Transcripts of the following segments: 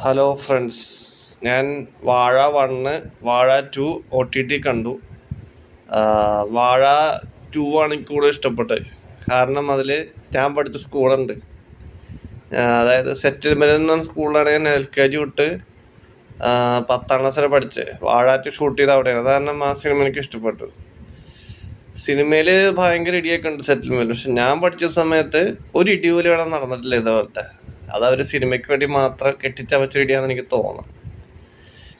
Hello friends, ഞാൻ വാഴ 1, വാഴ 2 OTT കണ്ടു. വാഴ 2 ആണ് എനിക്ക് കൂടുതൽ ഇഷ്ടപ്പെട്ടത്. കാരണം അതിൽ ഞാൻ പഠിച്ച സ്കൂളുണ്ട്. അതായത് സെറ്റിൽമെൻറ് എന്ന സ്കൂളിലാണ് ഞാൻ LKG തൊട്ട് 10ാം ക്ലാസ് വരെ പഠിച്ചത്. വാഴ 2 ഷൂട്ട് ചെയ്ത് അവിടെയാണ്. അത് കാരണം ആ സിനിമ എനിക്ക് ഇഷ്ടപ്പെട്ടു. സിനിമയിൽ ഭയങ്കര ഇടിയൊക്കെ ഉണ്ട് സെറ്റിൽമെൻറ്. പക്ഷെ ഞാൻ പഠിച്ച സമയത്ത് ഒരു ഇടി പോലും ഇവിടെ നടന്നിട്ടില്ല ഇതേപോലത്തെ. അതവർ സിനിമയ്ക്ക് വേണ്ടി മാത്രം കെട്ടിച്ചമച്ച ഇടിയാണെന്ന് എനിക്ക് തോന്നുന്നു.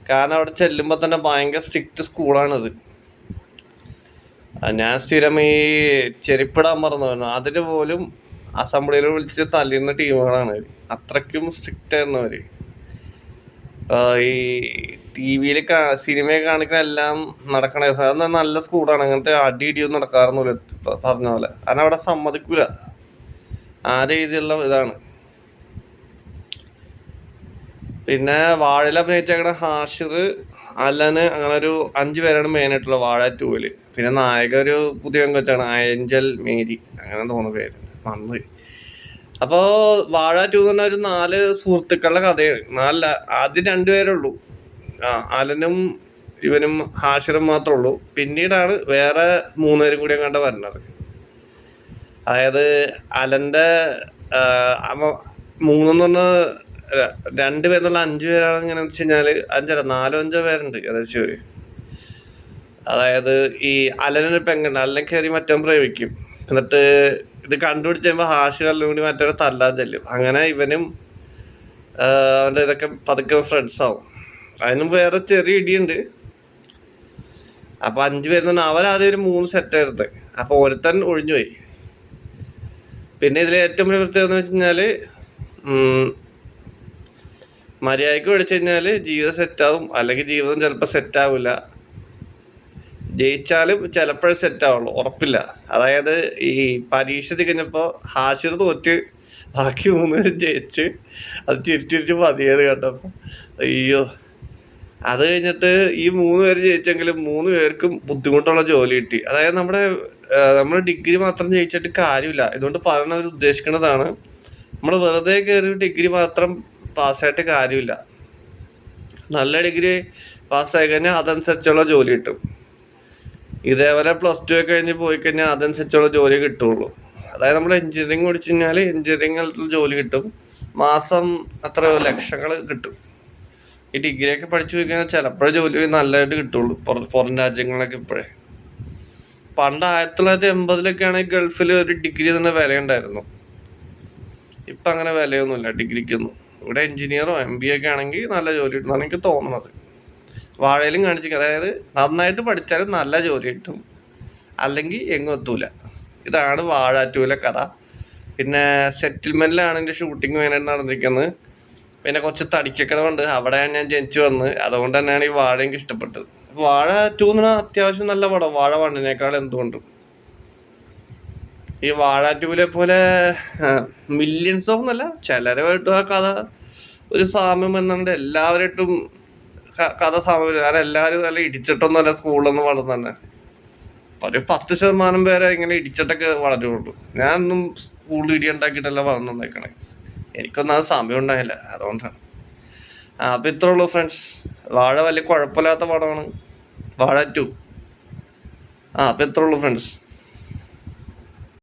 കാരണം അവിടെ ചെല്ലുമ്പോൾ തന്നെ ഭയങ്കര സ്ട്രിക്റ്റ് സ്കൂളാണിത്. ഞാൻ സ്ഥിരം ഈ ചെരുപ്പിടാൻ പറഞ്ഞു അതിന് പോലും അസംബ്ലിയിൽ വിളിച്ച് തല്ലുന്ന ടീമുകളാണ്. അത്രയ്ക്കും സ്ട്രിക്റ്റ് ആയിരുന്നു അവർ. ഈ ടി വിയിൽ സിനിമയൊക്കെ കാണിക്കുന്ന എല്ലാം നടക്കണ അത് നല്ല സ്കൂളാണ്. അങ്ങനത്തെ അടി ഇടിയൊന്നും നടക്കാറൊന്നുമില്ല പറഞ്ഞ പോലെ. കാരണം അവിടെ സമ്മതിക്കൂല. ആ രീതിയിലുള്ള ഇതാണ്. പിന്നെ വാഴയിൽ അഭിനയിച്ചേക്കണ ഹാഷിർ, അലന്, അങ്ങനെ ഒരു 5 പേരാണ് മെയിനായിട്ടുള്ള വാഴ 2-ൽ. പിന്നെ നായക ഒരു പുതിയ കൊച്ചാണ്, ഏഞ്ചൽ മേരി അങ്ങനെ തോന്നുന്ന പേര് വന്നു. അപ്പോൾ വാഴ 2 എന്ന് പറഞ്ഞാൽ ഒരു 4 സുഹൃത്തുക്കളുടെ കഥയാണ്. ആദ്യം 2 പേരുള്ളൂ, അലനും ഇവനും ഹാഷിറും മാത്രമേ ഉള്ളൂ. പിന്നീടാണ് വേറെ 3 പേരും കൂടി അങ്ങോട്ട് വരുന്നത്. അതായത് അലൻ്റെ 3 പറഞ്ഞാൽ 2 പേരെന്നുള്ള 5 പേരാണ്. എങ്ങനെ വെച്ച് കഴിഞ്ഞാൽ 4-5 പേരുണ്ട് ഏകദേശം. അതായത് ഈ അലനൊരു പെങ്ങുണ്ട്. അലനെ കയറി മറ്റോ പ്രേമിക്കും. എന്നിട്ട് ഇത് കണ്ടുപിടിച്ച് കഴിയുമ്പോൾ ഹാഷിറെല്ലാം കൂടി മറ്റൊരു തല്ലാൻ ചെല്ലും. അങ്ങനെ ഇവനും അവൻ്റെ ഇതൊക്കെ പതുക്കെ ഫ്രണ്ട്സ് ആവും. അതിനും വേറെ ചെറിയ ഇടിയുണ്ട്. അപ്പോൾ 5 പേര് തന്നെ അവരാദ്യം ഒരു 3 സെറ്റായിരുന്നത്. അപ്പോൾ ഒരുത്തൻ ഒഴിഞ്ഞുപോയി. പിന്നെ ഇതിൽ ഏറ്റവും വലിയ പ്രത്യേകത എന്ന് വെച്ച് കഴിഞ്ഞാൽ മര്യാദയ്ക്ക് പഠിച്ചു കഴിഞ്ഞാൽ ജീവിതം സെറ്റാവും, അല്ലെങ്കിൽ ജീവിതം ചിലപ്പോൾ സെറ്റാവില്ല. ജയിച്ചാലും ചിലപ്പോഴേ സെറ്റാവുള്ളൂ, ഉറപ്പില്ല. അതായത് ഈ പരീക്ഷ തികഞ്ഞപ്പോൾ ഹാഷിർ തോറ്റ് ബാക്കി 3 പേരും ജയിച്ച് അത് തിരിച്ച് മതിയത് കേട്ടപ്പോൾ അയ്യോ. അത് കഴിഞ്ഞിട്ട് ഈ 3 പേര് ജയിച്ചെങ്കിലും 3 പേർക്കും ബുദ്ധിമുട്ടുള്ള ജോലി കിട്ടി. അതായത് നമ്മൾ ഡിഗ്രി മാത്രം ജയിച്ചിട്ട് കാര്യമില്ല. ഇതുകൊണ്ട് പറഞ്ഞവർ ഉദ്ദേശിക്കുന്നതാണ്, നമ്മൾ വെറുതെ കയറി ഡിഗ്രി മാത്രം പാസ്സായിട്ട് കാര്യമില്ല. നല്ല ഡിഗ്രി പാസ്സായി കഴിഞ്ഞാൽ അതനുസരിച്ചുള്ള ജോലി കിട്ടും. ഇതേപോലെ +2 ഒക്കെ കഴിഞ്ഞ് പോയി കഴിഞ്ഞാൽ അതനുസരിച്ചുള്ള ജോലി കിട്ടുള്ളൂ. അതായത് നമ്മൾ എഞ്ചിനീയറിംഗ് പഠിച്ചു കഴിഞ്ഞാൽ എഞ്ചിനീയറിംഗിൽ ജോലി കിട്ടും, മാസം അത്ര ലക്ഷങ്ങൾ കിട്ടും. ഈ ഡിഗ്രിയൊക്കെ പഠിച്ചു പോയി കഴിഞ്ഞാൽ ചിലപ്പോഴേ ജോലി നല്ലതായിട്ട് കിട്ടുള്ളൂ പുറം രാജ്യങ്ങളിലൊക്കെ. ഇപ്പോഴേ പണ്ട് 1980-ലൊക്കെ ആണെങ്കിൽ ഗൾഫിൽ ഒരു ഡിഗ്രി തന്നെ വിലയുണ്ടായിരുന്നു. ഇപ്പം അങ്ങനെ വിലയൊന്നുമില്ല ഡിഗ്രിക്കൊന്നും. ഇവിടെ എഞ്ചിനീയറോ MBA ഒക്കെ ആണെങ്കിൽ നല്ല ജോലി കിട്ടുന്നതാണ് എനിക്ക് തോന്നുന്നത്. വാഴയിലും കാണിച്ചിരിക്കും. അതായത് നന്നായിട്ട് പഠിച്ചാലും നല്ല ജോലി കിട്ടും, അല്ലെങ്കിൽ എങ്ങും എത്തൂല. ഇതാണ് വാഴ 2-ലെ കഥ. പിന്നെ സെറ്റിൽമെൻറ്റിലാണ് എൻ്റെ ഷൂട്ടിങ് മെയിനായിട്ട് നടന്നിരിക്കുന്നത്. പിന്നെ കുറച്ച് തടിക്കക്കടവുണ്ട്, അവിടെയാണ് ഞാൻ ജനിച്ചു വന്നത്. അതുകൊണ്ട് തന്നെയാണ് ഈ വാഴ എനിക്ക് ഇഷ്ടപ്പെട്ടത്. വാഴ 2 എന്ന് പറഞ്ഞാൽ അത്യാവശ്യം നല്ല പടം, വാഴ 1-നേക്കാൾ എന്തുകൊണ്ടും. ഈ വാഴ 2-ലെ പോലെ മില്യൺസ് ഓഫ് എന്നല്ല, ചിലരുമായിട്ടും ആ കഥ ഒരു സാമ്യം എന്നുണ്ട്. എല്ലാവരായിട്ടും കഥ സാമ്യം. കാരണം എല്ലാവരും നല്ല ഇടിച്ചിട്ടൊന്നുമല്ല സ്കൂളിലൊന്നും വളർന്നെ. ഒരു 10% പേരെ ഇങ്ങനെ ഇടിച്ചിട്ടൊക്കെ വളരുള്ളൂ. ഞാനൊന്നും സ്കൂളിൽ ഇടി ഉണ്ടാക്കിയിട്ടല്ല വളർന്നേക്കണേ. എനിക്കൊന്നും അത് സമയം ഉണ്ടായില്ല, അതുകൊണ്ടാണ്. അപ്പം ഇത്രേ ഉള്ളൂ ഫ്രണ്ട്സ്. വാഴ വലിയ കുഴപ്പമില്ലാത്ത പടമാണ്, വാഴ 2. അപ്പം ഇത്രേ ഉള്ളൂ ഫ്രണ്ട്സ്.